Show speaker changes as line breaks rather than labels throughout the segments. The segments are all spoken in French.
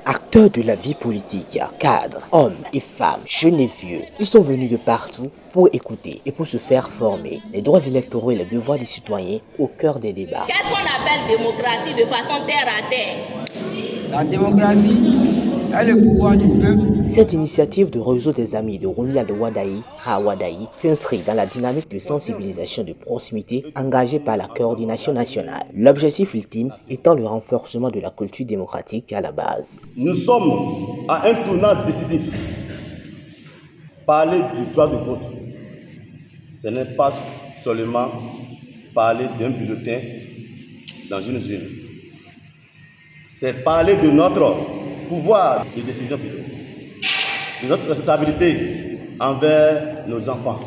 Acteurs de la vie politique, cadres, hommes et femmes, jeunes et vieux, ils sont venus de partout pour écouter et pour se faire former. Les droits électoraux et les devoirs des citoyens au cœur des débats.
Qu'est-ce qu'on appelle démocratie de façon terre à terre?
La démocratie est le pouvoir du peuple.
Cette initiative de réseau des amis de Rounia de Wadaï, Rawadaï, s'inscrit dans la dynamique de sensibilisation de proximité engagée par la coordination nationale. L'objectif ultime étant le renforcement de la culture démocratique à la base.
Nous sommes à un tournant décisif. Parler du droit de vote, ce n'est pas seulement parler d'un bulletin dans une urne. C'est parler de notre pouvoir de décision, de notre responsabilité envers nos enfants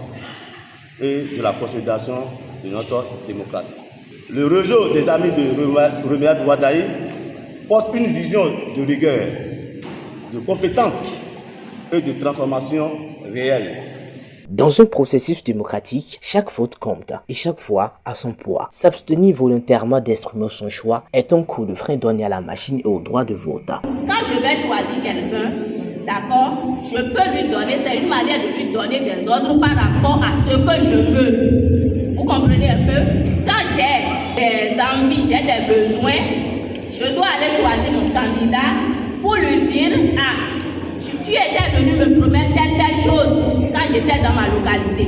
et de la consolidation de notre démocratie. Le réseau des amis de Rounia de Wadaï porte une vision de rigueur, de compétence et de transformation réelle.
Dans un processus démocratique, chaque vote compte et chaque voix a son poids. S'abstenir volontairement d'exprimer son choix est un coup de frein donné à la machine et au droit de vote.
Quand je vais choisir quelqu'un, d'accord, je peux lui donner, c'est une manière de lui donner des ordres par rapport à ce que je veux. Vous comprenez un peu? Quand j'ai des envies, j'ai des besoins, je dois aller choisir mon candidat pour lui dire, ah, tu étais venu me promettre telle chose quand j'étais dans ma localité.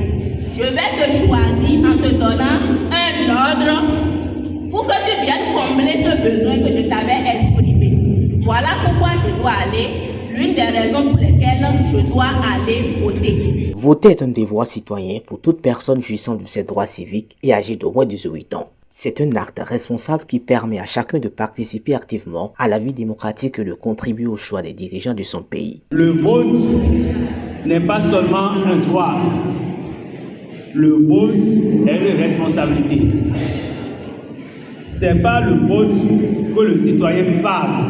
Je vais te choisir en te donnant un ordre pour que tu viennes combler ce besoin que je t'avais exprimé. Voilà pourquoi je dois aller, l'une des raisons pour lesquelles je dois aller voter.
Voter est un devoir citoyen pour toute personne jouissant de ses droits civiques et âgée d'au moins 18 ans. C'est un acte responsable qui permet à chacun de participer activement à la vie démocratique et de contribuer au choix des dirigeants de son pays.
Le vote n'est pas seulement un droit. Le vote est une responsabilité. C'est pas le vote que le citoyen parle.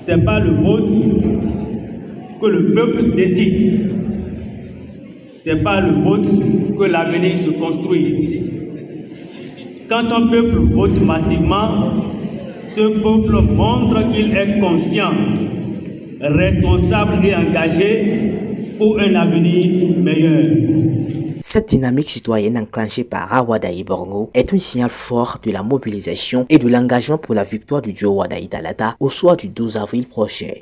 C'est pas le vote que le peuple décide. C'est pas le vote que l'avenir se construit. Quand un peuple vote massivement, ce peuple montre qu'il est conscient, responsable et engagé pour un avenir meilleur.
Cette dynamique citoyenne enclenchée par Rawadaï Borgo est un signal fort de la mobilisation et de l'engagement pour la victoire du duo Wadaï Dalata au soir du 12 avril prochain.